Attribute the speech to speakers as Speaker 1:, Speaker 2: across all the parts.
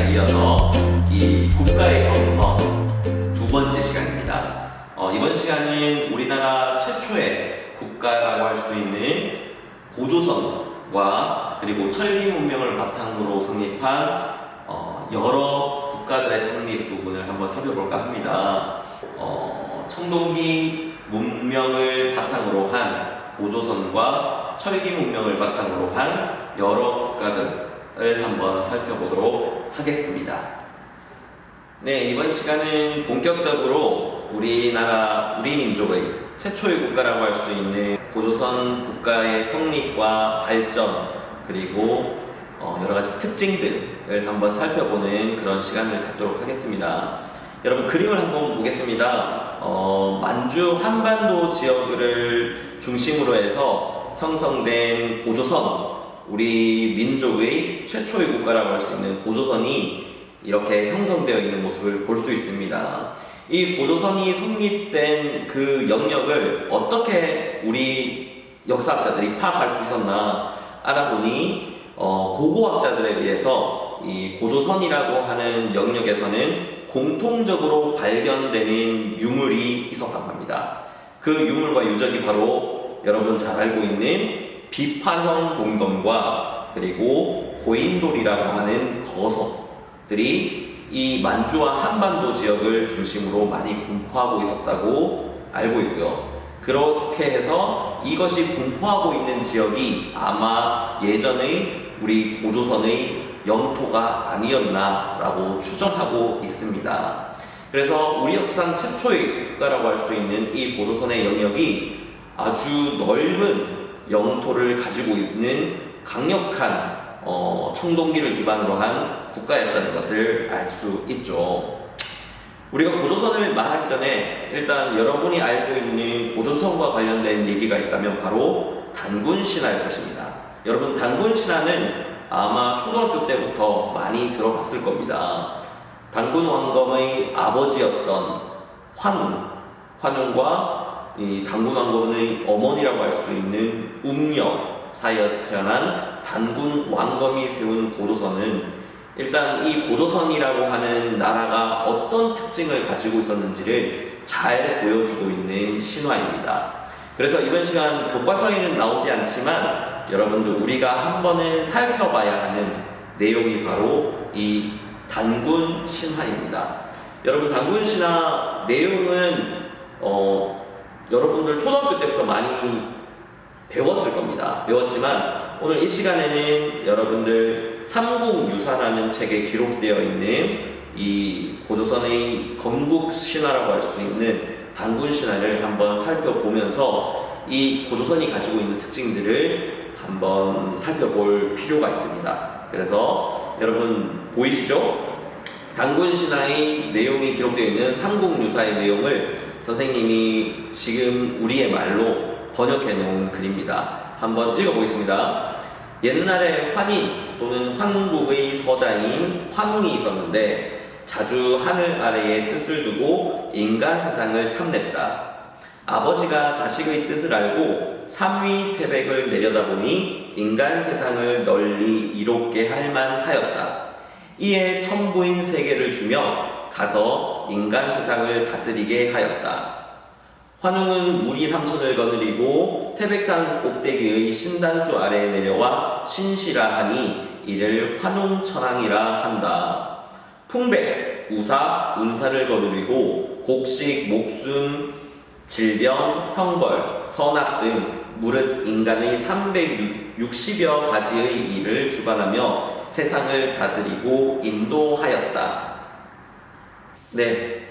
Speaker 1: 시간에 이어서 이 국가의 경선 두 번째 시간입니다. 이번 시간은 우리나라 최초의 국가라고 할 수 있는 고조선과 그리고 철기 문명을 바탕으로 성립한 여러 국가들의 성립 부분을 한번 살펴볼까 합니다. 청동기 문명을 바탕으로 한 고조선과 철기 문명을 바탕으로 한 여러 국가들을 한번 살펴보도록 하겠습니다. 네, 이번 시간은 본격적으로 우리 민족의 최초의 국가라고 할 수 있는 고조선 국가의 성립과 발전, 그리고 여러 가지 특징들을 한번 살펴보는 그런 시간을 갖도록 하겠습니다. 여러분, 그림을 한번 보겠습니다. 만주 한반도 지역을 중심으로 해서 형성된 고조선, 우리 민족의 최초의 국가라고 할 수 있는 고조선이 이렇게 형성되어 있는 모습을 볼 수 있습니다. 이 고조선이 성립된 그 영역을 어떻게 우리 역사학자들이 파악할 수 있었나 알아보니 고고학자들에 의해서 이 고조선이라고 하는 영역에서는 공통적으로 발견되는 유물이 있었다고 합니다. 그 유물과 유적이 바로 여러분 잘 알고 있는 비파형 동검과 그리고 고인돌이라고 하는 거석들이 이 만주와 한반도 지역을 중심으로 많이 분포하고 있었다고 알고 있고요. 그렇게 해서 이것이 분포하고 있는 지역이 아마 예전의 우리 고조선의 영토가 아니었나라고 추정하고 있습니다. 그래서 우리 역사상 최초의 국가라고 할 수 있는 이 고조선의 영역이 아주 넓은 영토를 가지고 있는 강력한 청동기를 기반으로 한 국가였다는 것을 알 수 있죠. 우리가 고조선을 말하기 전에 일단 여러분이 알고 있는 고조선과 관련된 얘기가 있다면 바로 단군신화일 것입니다. 여러분, 단군신화는 아마 초등학교 때부터 많이 들어봤을 겁니다. 단군 왕검의 아버지였던 환웅과 이 단군 왕검의 어머니라고 할 수 있는 웅녀 사이에서 태어난 단군 왕검이 세운 고조선은 일단 이 고조선이라고 하는 나라가 어떤 특징을 가지고 있었는지를 잘 보여주고 있는 신화입니다. 그래서 이번 시간 교과서에는 나오지 않지만 여러분들 우리가 한 번은 살펴봐야 하는 내용이 바로 이 단군 신화입니다. 여러분, 단군 신화 내용은 여러분들 초등학교 때부터 많이 배웠을 겁니다. 배웠지만 오늘 이 시간에는 여러분들 삼국유사라는 책에 기록되어 있는 이 고조선의 건국신화라고 할 수 있는 단군신화를 한번 살펴보면서 이 고조선이 가지고 있는 특징들을 한번 살펴볼 필요가 있습니다. 그래서 여러분 보이시죠? 단군신화의 내용이 기록되어 있는 삼국유사의 내용을 선생님이 지금 우리의 말로 번역해 놓은 글입니다. 한번 읽어보겠습니다. 옛날에 환인 또는 환국의 서자인 환웅이 있었는데 자주 하늘 아래에 뜻을 두고 인간 세상을 탐냈다. 아버지가 자식의 뜻을 알고 삼위태백을 내려다보니 인간 세상을 널리 이롭게 할 만하였다. 이에 천부인 세계를 주며 가서 인간 세상을 다스리게 하였다. 환웅은 무리 삼천을 거느리고 태백산 꼭대기의 신단수 아래에 내려와 신시라 하니 이를 환웅천왕이라 한다. 풍백, 우사, 운사를 거느리고 곡식, 목순, 질병, 형벌, 선악 등 무릇 인간의 360여 가지의 일을 주관하며 세상을 다스리고 인도하였다. 네,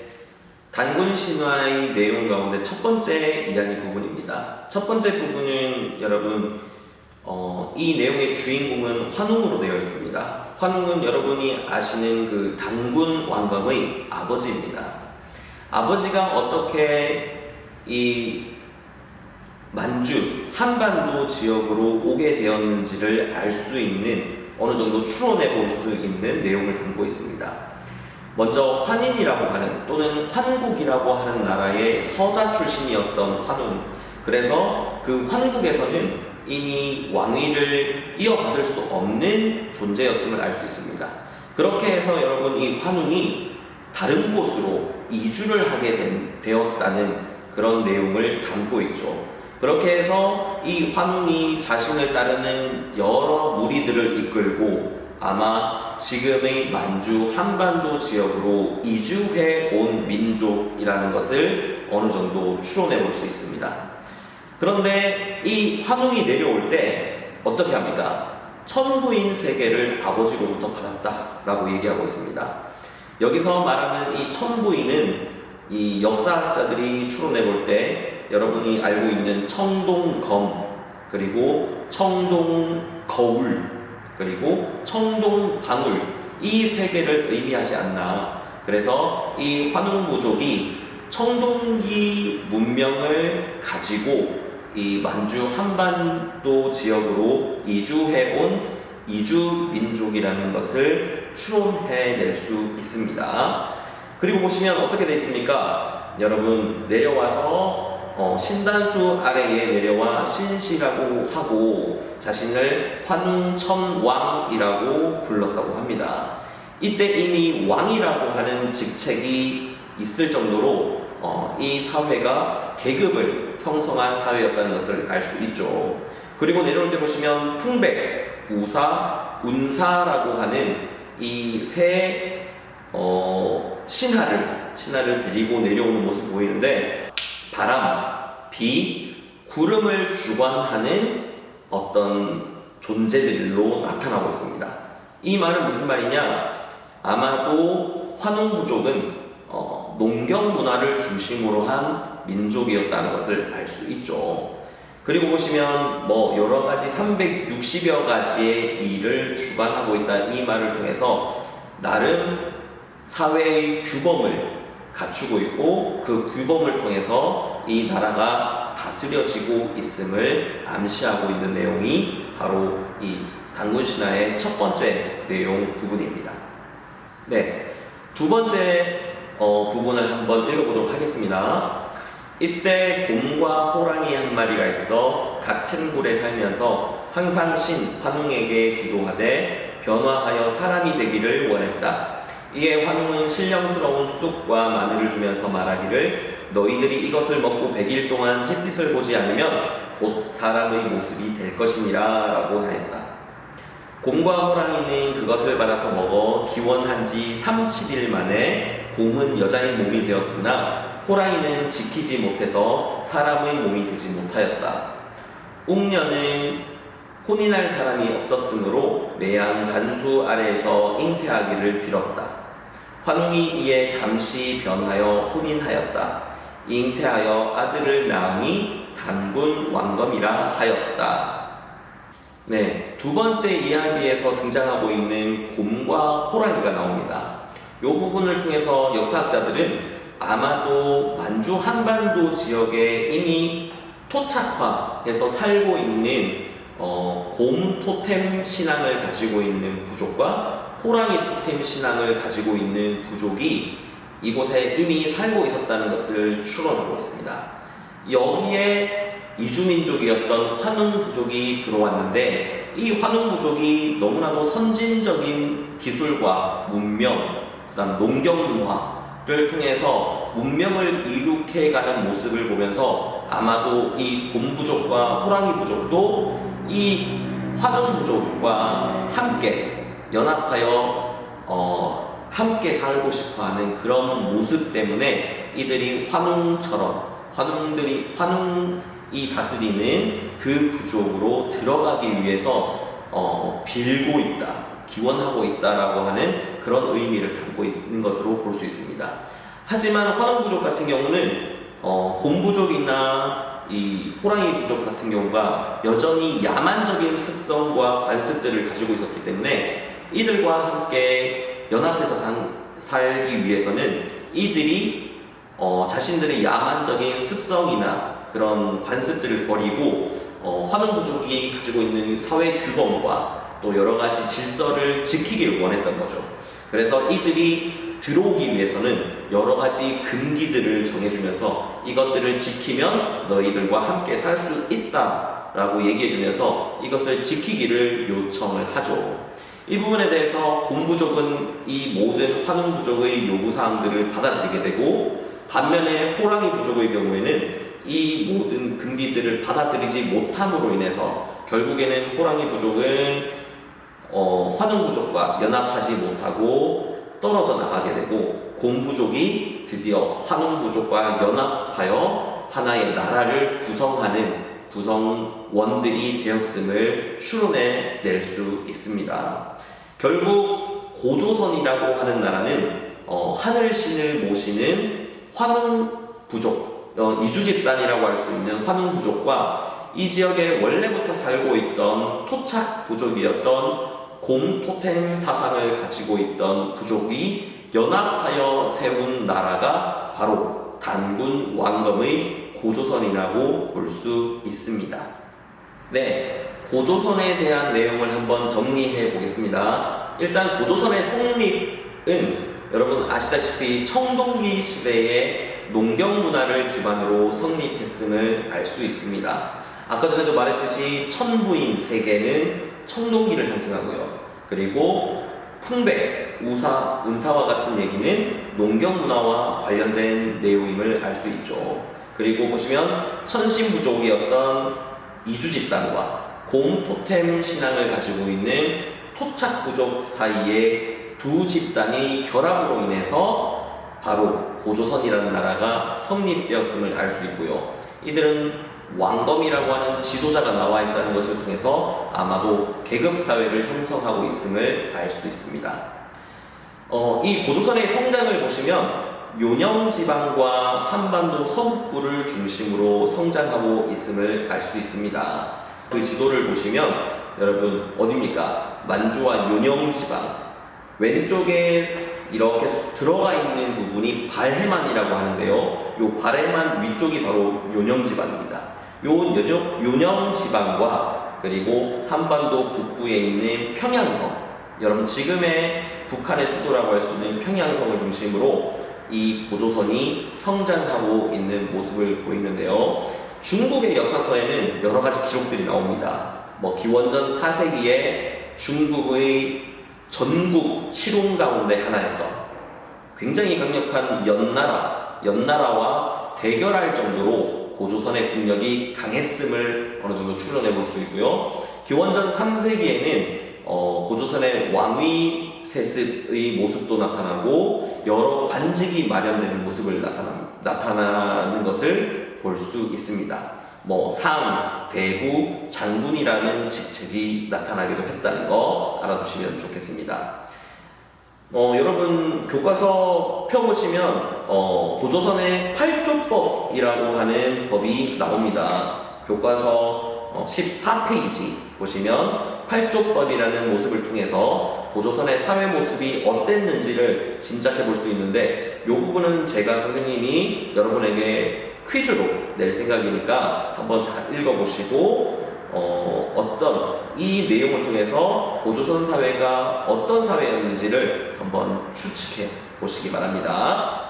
Speaker 1: 단군신화의 내용 가운데 첫 번째 이야기 부분입니다. 첫 번째 부분은 여러분 이 내용의 주인공은 환웅으로 되어 있습니다. 환웅은 여러분이 아시는 그 단군 왕검의 아버지입니다. 아버지가 어떻게 이 만주 한반도 지역으로 오게 되었는지를 알 수 있는 어느 정도 추론해 볼 수 있는 내용을 담고 있습니다. 먼저 환인이라고 하는 또는 환국이라고 하는 나라의 서자 출신이었던 환웅, 그래서 그 환국에서는 이미 왕위를 이어받을 수 없는 존재였음을 알 수 있습니다. 그렇게 해서 여러분 이 환웅이 다른 곳으로 이주를 하게 되었다는 그런 내용을 담고 있죠. 그렇게 해서 이 환웅이 자신을 따르는 여러 무리들을 이끌고 아마 지금의 만주 한반도 지역으로 이주해 온 민족이라는 것을 어느 정도 추론해 볼 수 있습니다. 그런데 이 환웅이 내려올 때 어떻게 합니까? 천부인 세계를 아버지로부터 받았다라고 얘기하고 있습니다. 여기서 말하는 이 천부인은 이 역사학자들이 추론해 볼 때 여러분이 알고 있는 청동검, 그리고 청동거울, 그리고 청동방울, 이 세 개를 의미하지 않나. 그래서 이 환웅부족이 청동기 문명을 가지고 이 만주 한반도 지역으로 이주해온 이주민족이라는 것을 추론해낼 수 있습니다. 그리고 보시면 어떻게 되어 있습니까? 여러분 내려와서 신단수 아래에 내려와 신시라고 하고 자신을 환웅천왕이라고 불렀다고 합니다. 이때 이미 왕이라고 하는 직책이 있을 정도로 이 사회가 계급을 형성한 사회였다는 것을 알 수 있죠. 그리고 내려올 때 보시면 풍백, 우사, 운사라고 하는 이 세 신하를 데리고 내려오는 모습 보이는데, 바람, 비, 구름을 주관하는 어떤 존재들로 나타나고 있습니다. 이 말은 무슨 말이냐? 아마도 환웅부족은 농경 문화를 중심으로 한 민족이었다는 것을 알 수 있죠. 그리고 보시면 여러 가지 360여 가지의 일을 주관하고 있다, 이 말을 통해서 나름 사회의 규범을 갖추고 있고 그 규범을 통해서 이 나라가 다스려지고 있음을 암시하고 있는 내용이 바로 이 단군신화의 첫 번째 내용 부분입니다. 네, 두 번째 부분을 한번 읽어보도록 하겠습니다. 이때 곰과 호랑이 한 마리가 있어 같은 굴에 살면서 항상 신 환웅에게 기도하되 변화하여 사람이 되기를 원했다. 이에 환웅은 신령스러운 쑥과 마늘을 주면서 말하기를 너희들이 이것을 먹고 100일 동안 햇빛을 보지 않으면 곧 사람의 모습이 될 것이니라 라고 하였다. 곰과 호랑이는 그것을 받아서 먹어 기원한 지 3-7일 만에 곰은 여자의 몸이 되었으나 호랑이는 지키지 못해서 사람의 몸이 되지 못하였다. 웅녀는 혼인할 사람이 없었으므로 매양 단수 아래에서 잉태하기를 빌었다. 환웅이 이에 잠시 변하여 혼인하였다. 잉태하여 아들을 낳으니 단군 왕검이라 하였다. 네, 두 번째 이야기에서 등장하고 있는 곰과 호랑이가 나옵니다. 이 부분을 통해서 역사학자들은 아마도 만주 한반도 지역에 이미 토착화해서 살고 있는 곰 토템 신앙을 가지고 있는 부족과 호랑이 토템 신앙을 가지고 있는 부족이 이곳에 이미 살고 있었다는 것을 추론하고 있습니다. 여기에 이주민족이었던 환웅 부족이 들어왔는데 이 환웅 부족이 너무나도 선진적인 기술과 문명, 그 다음 농경 문화를 통해서 문명을 이룩해가는 모습을 보면서 아마도 이 곰 부족과 호랑이 부족도 이 환웅 부족과 함께 연합하여 함께 살고 싶어하는 그런 모습 때문에 이들이 환웅처럼 환웅이 다스리는 그 부족으로 들어가기 위해서 빌고 있다, 기원하고 있다라고 하는 그런 의미를 담고 있는 것으로 볼 수 있습니다. 하지만 환웅 부족 같은 경우는 곰 부족이나 이 호랑이 부족 같은 경우가 여전히 야만적인 습성과 관습들을 가지고 있었기 때문에 이들과 함께 연합해서 살기 위해서는 이들이 자신들의 야만적인 습성이나 그런 관습들을 버리고 환웅 부족이 가지고 있는 사회 규범과 또 여러 가지 질서를 지키길 원했던 거죠. 그래서 이들이 들어오기 위해서는 여러 가지 금기들을 정해주면서 이것들을 지키면 너희들과 함께 살 수 있다 라고 얘기해주면서 이것을 지키기를 요청을 하죠. 이 부분에 대해서 곰부족은 이 모든 환웅 부족의 요구사항들을 받아들이게 되고, 반면에 호랑이 부족의 경우에는 이 모든 금기들을 받아들이지 못함으로 인해서 결국에는 호랑이 부족은 환웅 부족과 연합하지 못하고 떨어져 나가게 되고, 곰부족이 드디어 환웅 부족과 연합하여 하나의 나라를 구성하는 구성원들이 되었음을 추론해 낼 수 있습니다. 결국 고조선이라고 하는 나라는 하늘신을 모시는 환웅 부족, 이주 집단이라고 할 수 있는 환웅 부족과 이 지역에 원래부터 살고 있던 토착 부족이었던 곰 토템 사상을 가지고 있던 부족이 연합하여 세운 나라가 바로 단군 왕검의 고조선이라고 볼 수 있습니다. 네, 고조선에 대한 내용을 한번 정리해 보겠습니다. 일단 고조선의 성립은 여러분 아시다시피 청동기 시대의 농경 문화를 기반으로 성립했음을 알 수 있습니다. 아까 전에도 말했듯이 천부인 세 개는 청동기를 상징하고요. 그리고 풍백, 우사, 은사와 같은 얘기는 농경 문화와 관련된 내용임을 알 수 있죠. 그리고 보시면 천신부족이었던 이주 집단과 곰 토템 신앙을 가지고 있는 토착 부족 사이에 두 집단의 결합으로 인해서 바로 고조선이라는 나라가 성립되었음을 알 수 있고요. 이들은 왕검이라고 하는 지도자가 나와 있다는 것을 통해서 아마도 계급사회를 형성하고 있음을 알 수 있습니다. 이 고조선의 성장을 보시면 요령지방과 한반도 서북부를 중심으로 성장하고 있음을 알 수 있습니다. 그 지도를 보시면 여러분 어디입니까? 만주와 요령지방 왼쪽에 이렇게 들어가 있는 부분이 발해만이라고 하는데요. 요 발해만 위쪽이 바로 요령지방입니다. 요 요령지방과 그리고 한반도 북부에 있는 평양성, 여러분 지금의 북한의 수도라고 할 수 있는 평양성을 중심으로 이 고조선이 성장하고 있는 모습을 보이는데요. 중국의 역사서에는 여러 가지 기록들이 나옵니다. 기원전 4세기에 중국의 전국 7웅 가운데 하나였던 굉장히 강력한 연나라와 대결할 정도로 고조선의 국력이 강했음을 어느 정도 추론해 볼 수 있고요. 기원전 3세기에는 고조선의 왕위 세습의 모습도 나타나고 여러 관직이 마련되는 모습을 나타나는 것을 볼 수 있습니다. 상, 대부, 장군이라는 직책이 나타나기도 했다는 거 알아두시면 좋겠습니다. 여러분 교과서 펴보시면 고조선의 8조법이라고 하는 법이 나옵니다. 교과서 14페이지 보시면 8조법이라는 모습을 통해서 고조선의 사회 모습이 어땠는지를 짐작해 볼 수 있는데, 이 부분은 제가 선생님이 여러분에게 퀴즈로 낼 생각이니까 한번 잘 읽어보시고 어떤 이 내용을 통해서 고조선 사회가 어떤 사회였는지를 한번 추측해 보시기 바랍니다.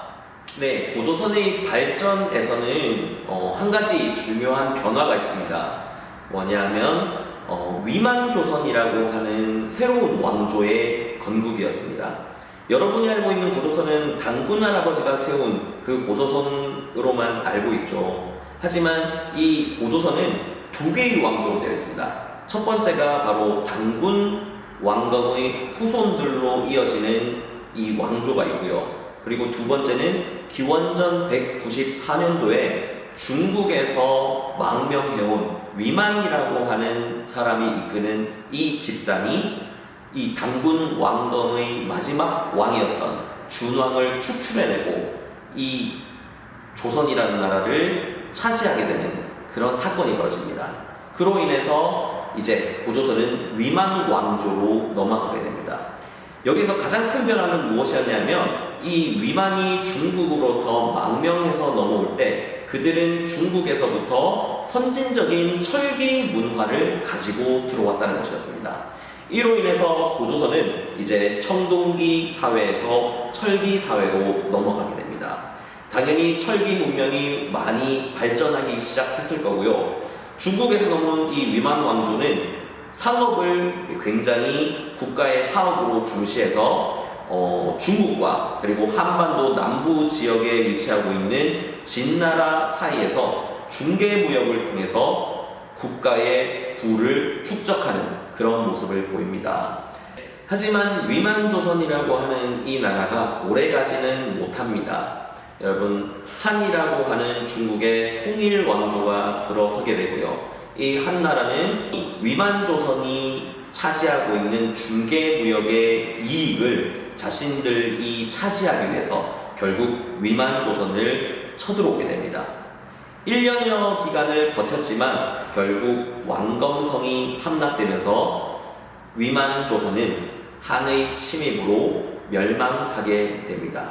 Speaker 1: 네, 고조선의 발전에서는 한 가지 중요한 변화가 있습니다. 뭐냐면 위만조선이라고 하는 새로운 왕조의 건국이었습니다. 여러분이 알고 있는 고조선은 단군 할아버지가 세운 그 고조선으로만 알고 있죠. 하지만 이 고조선은 두 개의 왕조로 되어 있습니다. 첫 번째가 바로 단군 왕검의 후손들로 이어지는 이 왕조가 있고요. 그리고 두 번째는 기원전 194년도에 중국에서 망명해온 위만이라고 하는 사람이 이끄는 이 집단이 이 단군 왕검의 마지막 왕이었던 준왕을 축출해내고 이 조선이라는 나라를 차지하게 되는 그런 사건이 벌어집니다. 그로 인해서 이제 고조선은 위만 왕조로 넘어가게 됩니다. 여기서 가장 큰 변화는 무엇이었냐면 이 위만이 중국으로부터 망명해서 넘어올 때 그들은 중국에서부터 선진적인 철기 문화를 가지고 들어왔다는 것이었습니다. 이로 인해서 고조선은 이제 청동기 사회에서 철기 사회로 넘어가게 됩니다. 당연히 철기 문명이 많이 발전하기 시작했을 거고요. 중국에서 넘은 이 위만 왕조는 상업을 굉장히 국가의 사업으로 중시해서 중국과 그리고 한반도 남부 지역에 위치하고 있는 진나라 사이에서 중개무역을 통해서 국가의 부를 축적하는 그런 모습을 보입니다. 하지만 위만조선이라고 하는 이 나라가 오래가지는 못합니다. 여러분, 한이라고 하는 중국의 통일 왕조가 들어서게 되고요. 이 한나라는 위만조선이 차지하고 있는 중개무역의 이익을 자신들이 차지하기 위해서 결국 위만조선을 쳐들어오게 됩니다. 1년여 기간을 버텼지만 결국 왕검성이 함락되면서 위만조선은 한의 침입으로 멸망하게 됩니다.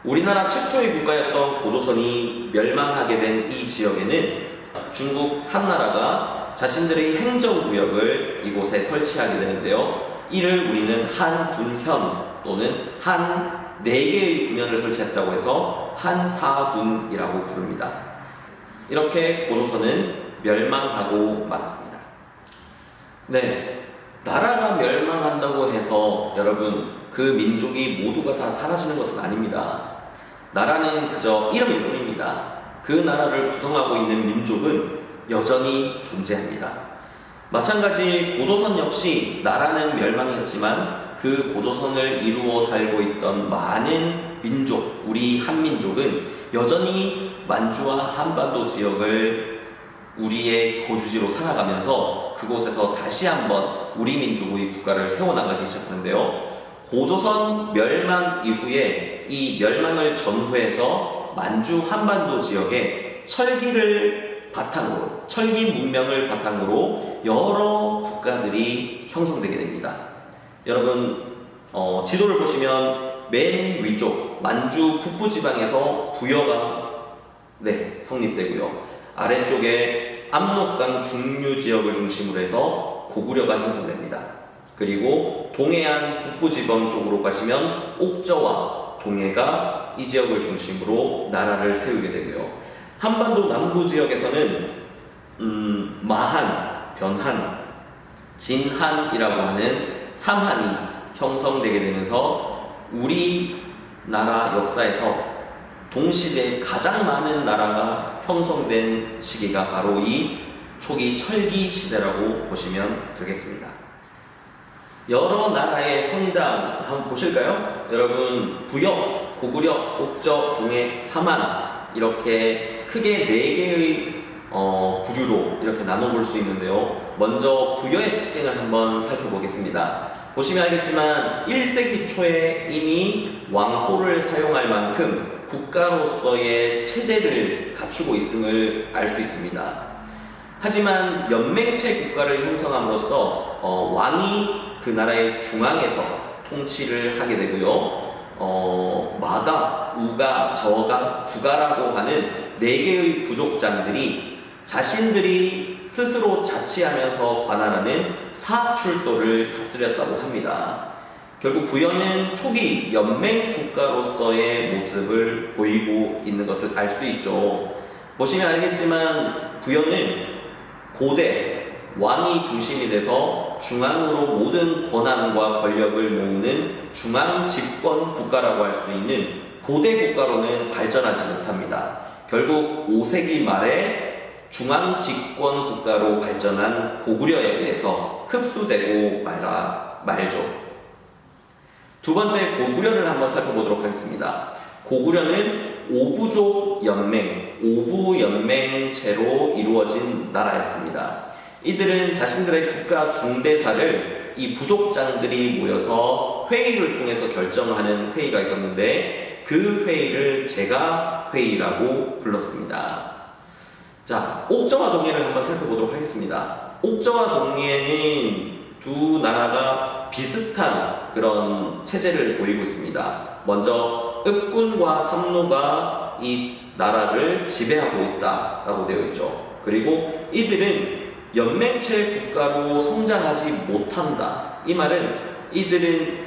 Speaker 1: 우리나라 최초의 국가였던 고조선이 멸망하게 된 이 지역에는 중국 한나라가 자신들의 행정구역을 이곳에 설치하게 되는데요. 이를 우리는 한군현 또는 한 4개의 군현을 설치했다고 해서 한사군이라고 부릅니다. 이렇게 고조선은 멸망하고 말았습니다. 네, 나라가 멸망한다고 해서 여러분 그 민족이 모두가 다 사라지는 것은 아닙니다. 나라는 그저 이름일 뿐입니다. 그 나라를 구성하고 있는 민족은 여전히 존재합니다. 마찬가지 고조선 역시 나라는 멸망했지만 그 고조선을 이루어 살고 있던 많은 민족, 우리 한민족은 여전히 만주와 한반도 지역을 우리의 거주지로 살아가면서 그곳에서 다시 한번 우리 민족의 국가를 세워나가기 시작하는데요. 고조선 멸망 이후에 이 멸망을 전후해서 만주 한반도 지역에 철기를 바탕으로, 철기 문명을 바탕으로 여러 국가들이 형성되게 됩니다. 여러분, 지도를 보시면 맨 위쪽 만주 북부 지방에서 부여가 성립되고요. 아래쪽에 압록강 중류 지역을 중심으로 해서 고구려가 형성됩니다. 그리고 동해안 북부 지방 쪽으로 가시면 옥저와 동해가 이 지역을 중심으로 나라를 세우게 되고요. 한반도 남부 지역에서는 마한, 변한, 진한이라고 하는 3한이 형성되게 되면서 우리나라 역사에서 동시대에 가장 많은 나라가 형성된 시기가 바로 이 초기 철기 시대라고 보시면 되겠습니다. 여러 나라의 성장 한번 보실까요? 여러분, 부여, 고구려, 옥저, 동해, 삼한 이렇게 크게 4개의 부류로 이렇게 나눠볼 수 있는데요. 먼저 부여의 특징을 한번 살펴보겠습니다. 보시면 알겠지만 1세기 초에 이미 왕호를 사용할 만큼 국가로서의 체제를 갖추고 있음을 알 수 있습니다. 하지만 연맹체 국가를 형성함으로써 왕이 그 나라의 중앙에서 통치를 하게 되고요. 마가, 우가, 저가, 구가라고 하는 4개의 부족장들이 자신들이 스스로 자치하면서 관할하는 사출도를 다스렸다고 합니다. 결국 부여는 초기 연맹 국가로서의 모습을 보이고 있는 것을 알 수 있죠. 보시면 알겠지만 부여는 고대 왕이 중심이 돼서 중앙으로 모든 권한과 권력을 모으는 중앙 집권 국가라고 할 수 있는 고대 국가로는 발전하지 못합니다. 결국 5세기 말에 중앙 집권 국가로 발전한 고구려에 의해서 흡수되고 말죠. 두 번째, 고구려를 한번 살펴보도록 하겠습니다. 고구려는 5부족 연맹, 5부 연맹체로 이루어진 나라였습니다. 이들은 자신들의 국가 중대사를 이 부족장들이 모여서 회의를 통해서 결정하는 회의가 있었는데 그 회의를 제가 회의라고 불렀습니다. 자, 옥저와 동해를 한번 살펴보도록 하겠습니다. 옥저와 동해는 두 나라가 비슷한 그런 체제를 보이고 있습니다. 먼저 읍군과 삼노가 이 나라를 지배하고 있다라고 되어 있죠. 그리고 이들은 연맹체 국가로 성장하지 못한다. 이 말은 이들은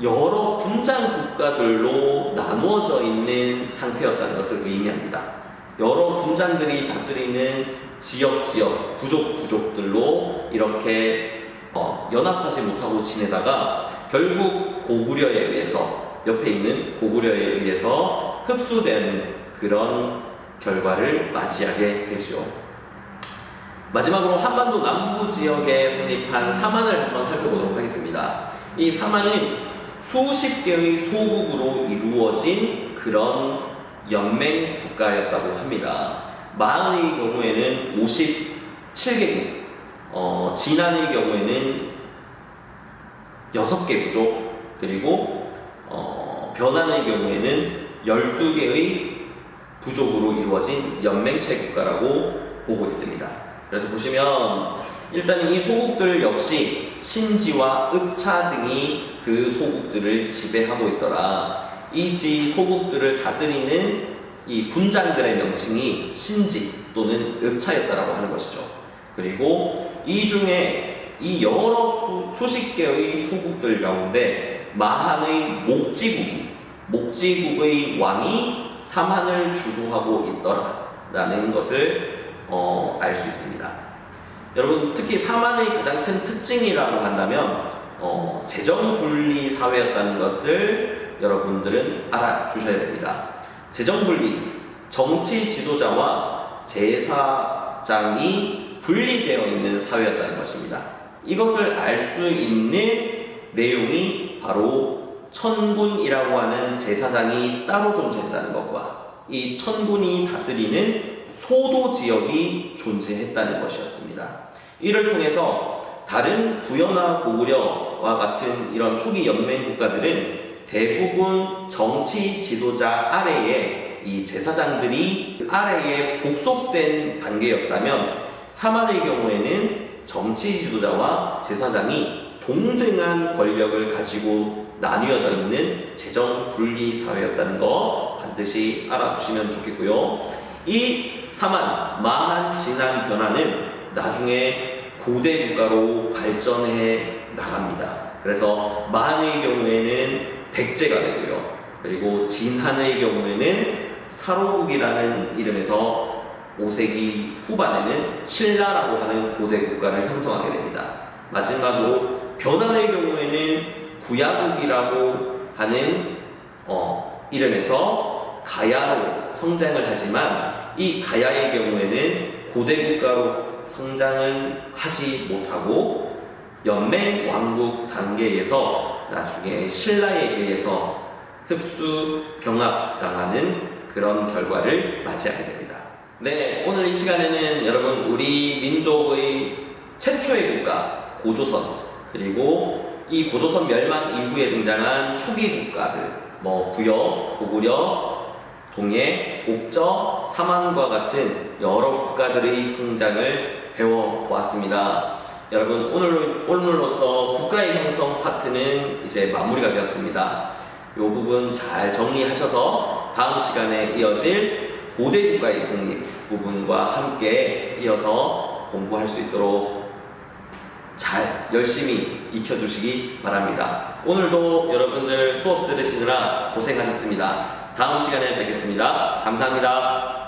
Speaker 1: 여러 군장 국가들로 나누어져 있는 상태였다는 것을 의미합니다. 여러 군장들이 다스리는 지역 부족들로 이렇게 연합하지 못하고 지내다가 결국 고구려에 의해서 옆에 있는 고구려에 의해서 흡수되는 그런 결과를 맞이하게 되죠. 마지막으로 한반도 남부 지역에 성립한 사만을 한번 살펴보도록 하겠습니다. 이 사만은 수십 개의 소국으로 이루어진 그런 연맹 국가였다고 합니다. 마한의 경우에는 57개국, 진안의 경우에는 6개 부족, 그리고 변안의 경우에는 12개의 부족으로 이루어진 연맹체 국가라고 보고 있습니다. 그래서 보시면 일단 이 소국들 역시 신지와 읍차 등이 그 소국들을 지배하고 있더라. 이 소국들을 다스리는 이 군장들의 명칭이 신지 또는 읍차였다라고 하는 것이죠. 그리고 이 중에 이 여러 수십 개의 소국들 가운데 마한의 목지국의 왕이 사만을 주도하고 있더라라는 것을 알 수 있습니다. 여러분, 특히 사만의 가장 큰 특징이라고 한다면 재정분리 사회였다는 것을 여러분들은 알아두셔야 됩니다. 재정분리, 정치 지도자와 제사장이 분리되어 있는 사회였다는 것입니다. 이것을 알 수 있는 내용이 바로 천군이라고 하는 제사장이 따로 존재했다는 것과 이 천군이 다스리는 소도 지역이 존재했다는 것이었습니다. 이를 통해서 다른 부여나 고구려와 같은 이런 초기 연맹 국가들은 대부분 정치 지도자 아래에 이 제사장들이 아래에 복속된 단계였다면 사만의 경우에는 정치 지도자와 제사장이 동등한 권력을 가지고 나뉘어져 있는 재정 분리 사회였다는 거 반드시 알아두시면 좋겠고요. 이 사만, 마한, 진안, 변안은 나중에 고대 국가로 발전해 나갑니다. 그래서 마한의 경우에는 백제가 되고요. 그리고 진한의 경우에는 사로국이라는 이름에서 5세기 후반에는 신라라고 하는 고대 국가를 형성하게 됩니다. 마지막으로 변안의 경우에는 구야국이라고 하는 이름에서 가야로 성장을 하지만 이 가야의 경우에는 고대 국가로 성장은 하지 못하고 연맹 왕국 단계에서 나중에 신라에 의해서 흡수 병합당하는 그런 결과를 맞이하게 됩니다. 네, 오늘 이 시간에는 여러분 우리 민족의 최초의 국가 고조선, 그리고 이 고조선 멸망 이후에 등장한 초기 국가들 부여, 고구려, 동해, 옥저, 사만과 같은 여러 국가들의 성장을 배워보았습니다. 여러분, 오늘로써 국가의 형성 파트는 이제 마무리가 되었습니다. 이 부분 잘 정리하셔서 다음 시간에 이어질 고대 국가의 성립 부분과 함께 이어서 공부할 수 있도록 잘 열심히 익혀주시기 바랍니다. 오늘도 여러분들 수업 들으시느라 고생하셨습니다. 다음 시간에 뵙겠습니다. 감사합니다.